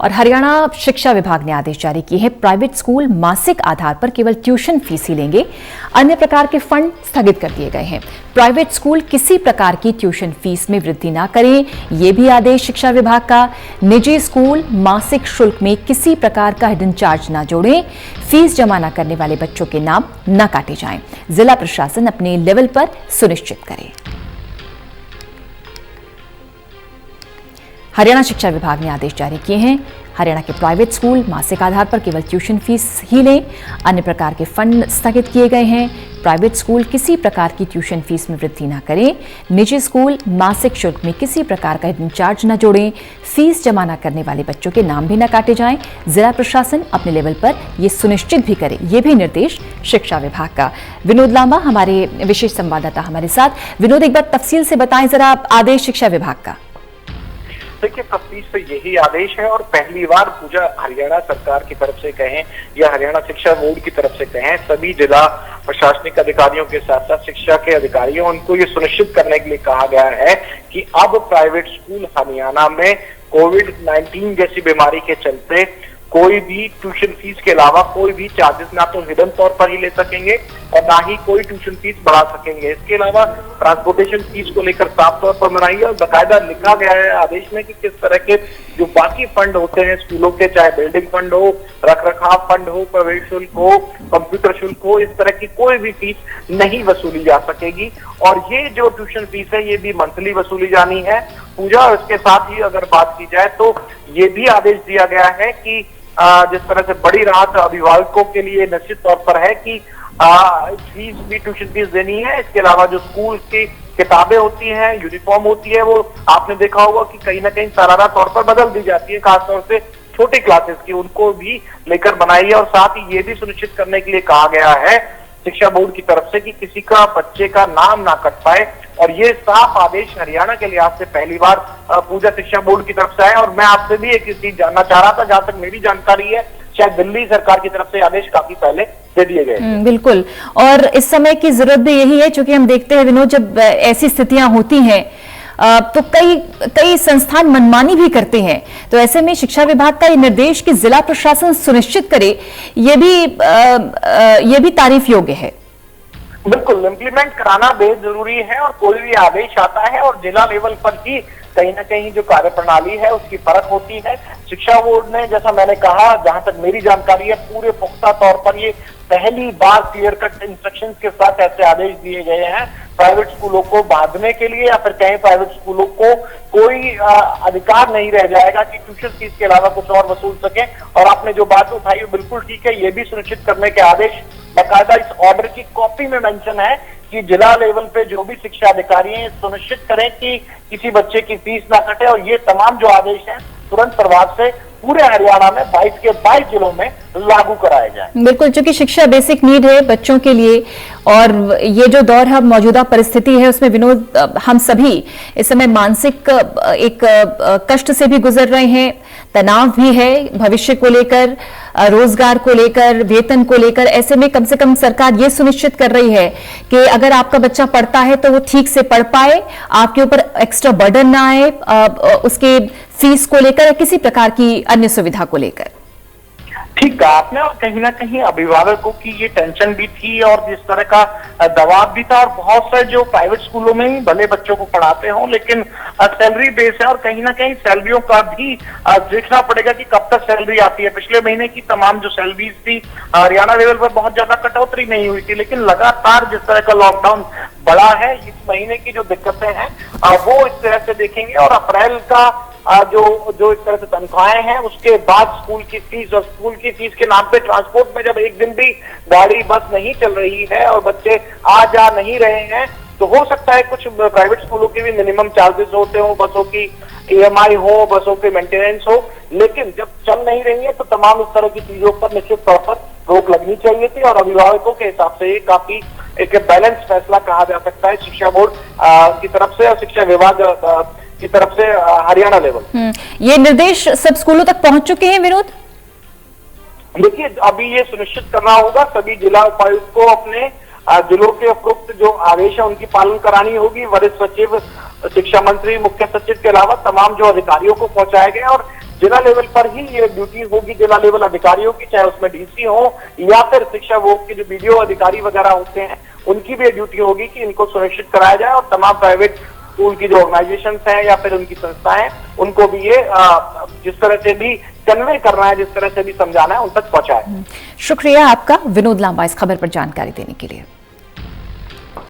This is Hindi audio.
और हरियाणा शिक्षा विभाग ने आदेश जारी किए हैं। प्राइवेट स्कूल मासिक आधार पर केवल ट्यूशन फीस ही लेंगे, अन्य प्रकार के फंड स्थगित कर दिए गए हैं। प्राइवेट स्कूल किसी प्रकार की ट्यूशन फीस में वृद्धि ना करें, यह भी आदेश शिक्षा विभाग का। निजी स्कूल मासिक शुल्क में किसी प्रकार का हिडन चार्ज न जोड़ें, फीस जमा न करने वाले बच्चों के नाम न काटे जाएं, जिला प्रशासन अपने लेवल पर सुनिश्चित करे। हरियाणा शिक्षा विभाग ने आदेश जारी किए हैं। हरियाणा के प्राइवेट स्कूल मासिक आधार पर केवल ट्यूशन फीस ही लें, अन्य प्रकार के फंड स्थगित किए गए हैं। प्राइवेट स्कूल किसी प्रकार की ट्यूशन फीस में वृद्धि न करें, निजी स्कूल मासिक शुल्क में किसी प्रकार का हिडन चार्ज न जोड़ें, फीस जमा न करने वाले बच्चों के नाम भी न काटे जाएं, जिला प्रशासन अपने लेवल पर यह सुनिश्चित भी करे, ये भी निर्देश शिक्षा विभाग का। विनोद लांबा हमारे विशेष संवाददाता हमारे साथ। विनोद, एक बार तफसील से बताएं जरा आदेश शिक्षा विभाग का। देखिए, तफ्तीश से यही आदेश है और पहली बार पूजा हरियाणा सरकार की तरफ से कहें या हरियाणा शिक्षा बोर्ड की तरफ से कहें, सभी जिला प्रशासनिक अधिकारियों के साथ साथ शिक्षा के अधिकारियों उनको ये सुनिश्चित करने के लिए कहा गया है कि अब प्राइवेट स्कूल हरियाणा में कोविड-19 जैसी बीमारी के चलते कोई भी ट्यूशन फीस के अलावा कोई भी चार्जेस ना तो हिडन तौर पर ही ले सकेंगे और ना ही कोई ट्यूशन फीस बढ़ा सकेंगे। इसके अलावा ट्रांसपोर्टेशन फीस को लेकर साफ तौर पर मनाई है और बाकायदा लिखा गया है आदेश में कि किस तरह के जो बाकी फंड होते हैं स्कूलों के, चाहे बिल्डिंग फंड हो, रखरखाव फंड हो, प्रवेश शुल्क हो, कंप्यूटर शुल्क हो, इस तरह की कोई भी फीस नहीं वसूली जा सकेगी। और ये जो ट्यूशन फीस है ये भी मंथली वसूली जानी है पूजा। और इसके साथ ही अगर बात की जाए तो ये भी आदेश दिया गया है कि जिस तरह से बड़ी राहत अभिभावकों के लिए निश्चित तौर पर है कि फीस भी ट्यूशन फीस देनी है। इसके अलावा जो स्कूल की किताबें होती हैं, यूनिफॉर्म होती है, वो आपने देखा होगा कि कहीं ना कहीं सालाना तौर पर बदल दी जाती है, खासतौर से छोटी क्लासेस की, उनको भी लेकर बनाई है। और साथ ही ये भी सुनिश्चित करने के लिए कहा गया है शिक्षा बोर्ड की तरफ से कि किसी का बच्चे का नाम ना कट पाए। और ये साफ आदेश हरियाणा के लिहाज से पहली बार पूजा शिक्षा बोर्ड की तरफ से आया। और मैं आपसे भी एक चीज जानना चाह रहा था, जहां तक मेरी जानकारी है शायद दिल्ली सरकार की तरफ से आदेश काफी पहले दे दिए गए। बिल्कुल, और इस समय की जरूरत भी यही है, क्योंकि हम देखते हैं विनोद, जब ऐसी स्थितियां होती हैं तो कई संस्थान मनमानी भी करते हैं। तो ऐसे में शिक्षा विभाग का ये निर्देश कि जिला प्रशासन सुनिश्चित करे, ये भी तारीफ योग्य है। बिल्कुल, इम्प्लीमेंट कराना बेहद जरूरी है और कोई भी आदेश आता है और जिला लेवल पर ही कहीं ना कहीं जो कार्य प्रणाली है उसकी फर्क होती है। शिक्षा बोर्ड ने, जैसा मैंने कहा, जहां तक मेरी जानकारी है, पूरे पुख्ता तौर पर ये पहली बार क्लियर कट इंस्ट्रक्शंस के साथ ऐसे आदेश दिए गए हैं प्राइवेट स्कूलों को बांधने के लिए, या फिर कहीं प्राइवेट स्कूलों को कोई अधिकार नहीं रह जाएगा कि ट्यूशन फीस के अलावा कुछ और वसूल सके। और आपने जो बात उठाई वो बिल्कुल ठीक है, ये भी सुनिश्चित करने के आदेश बाकायदा इस ऑर्डर की कॉपी में मेंशन है कि जिला लेवल पे जो भी शिक्षा अधिकारी हैं सुनिश्चित करें कि किसी बच्चे की फीस ना कटे। और ये तमाम जो आदेश हैं तुरंत प्रभाव से पूरे हरियाणा में 22 के 22 जिलों में लागू कराए जाए। बिल्कुल, क्योंकि शिक्षा बेसिक नीड है बच्चों के लिए, और ये जो दौर है, मौजूदा परिस्थिति है, उसमें विनोद हम सभी इस समय मानसिक एक कष्ट से भी गुजर रहे हैं, तनाव भी है भविष्य को लेकर, रोजगार को लेकर, वेतन को लेकर। ऐसे में कम से कम सरकार ये सुनिश्चित कर रही है कि अगर आपका बच्चा पढ़ता है तो वो ठीक से पढ़ पाए, आपके ऊपर एक्स्ट्रा बर्डन ना आए उसके फीस को लेकर या किसी प्रकार की अन्य सुविधा को लेकर। ठीक कहा आपने, और कहीं ना कहीं अभिभावकों की ये टेंशन भी थी और जिस तरह का दबाव भी था। और बहुत से जो प्राइवेट स्कूलों में ही भले बच्चों को पढ़ाते हों, लेकिन सैलरी बेस है और कहीं ना कहीं सैलरियों का भी देखना पड़ेगा कि कब तक सैलरी आती है। पिछले महीने की तमाम जो सैलरीज थी हरियाणा लेवल पर बहुत ज्यादा कटौती नहीं हुई थी, लेकिन लगातार जिस तरह का लॉकडाउन बढ़ा है, इस महीने की जो दिक्कतें हैं वो इस तरह से देखेंगे। और अप्रैल का जो इस तरह से तनख्वाहें हैं, उसके बाद स्कूल की फीस, और स्कूल की फीस के नाम पे ट्रांसपोर्ट में जब एक दिन भी गाड़ी बस नहीं चल रही है और बच्चे आ जा नहीं रहे हैं, तो हो सकता है कुछ प्राइवेट स्कूलों के भी मिनिमम चार्जेस होते हो, बसों की EMI हो, बसों के मेंटेनेंस हो। लेकिन जब चल नहीं रही है तो तमाम इस तरह की चीजों पर निश्चित तौर पर रोक लगनी चाहिए थी। और अभिभावकों के हिसाब से ये काफी एक बैलेंस फैसला कहा जा सकता है शिक्षा बोर्ड की तरफ से और शिक्षा विभाग की तरफ से हरियाणा लेवल। ये निर्देश सब स्कूलों तक पहुंच चुके हैं विनोद? देखिए, अभी ये सुनिश्चित करना होगा सभी जिला उपायुक्त को अपने जिलों के उपरोक्त जो आदेश है उनकी पालन करानी होगी। वरिष्ठ सचिव, शिक्षा मंत्री, मुख्य सचिव के अलावा तमाम जो अधिकारियों को पहुंचाया गया। और जिला लेवल पर ही ये ड्यूटी होगी जिला लेवल अधिकारियों की, चाहे उसमें डीसी हो या फिर शिक्षा बोर्ड के जो बीडीओ अधिकारी वगैरह होते हैं उनकी भी ड्यूटी होगी कि इनको सुनिश्चित कराया जाए और तमाम प्राइवेट स्कूल की जो ऑर्गेनाइजेशन हैं या फिर उनकी संस्थाएं उनको भी ये जिस तरह से भी कन्वे करना है, जिस तरह से भी समझाना है, उन तक पहुंचाए। शुक्रिया आपका विनोद लांबा इस खबर पर जानकारी देने के लिए।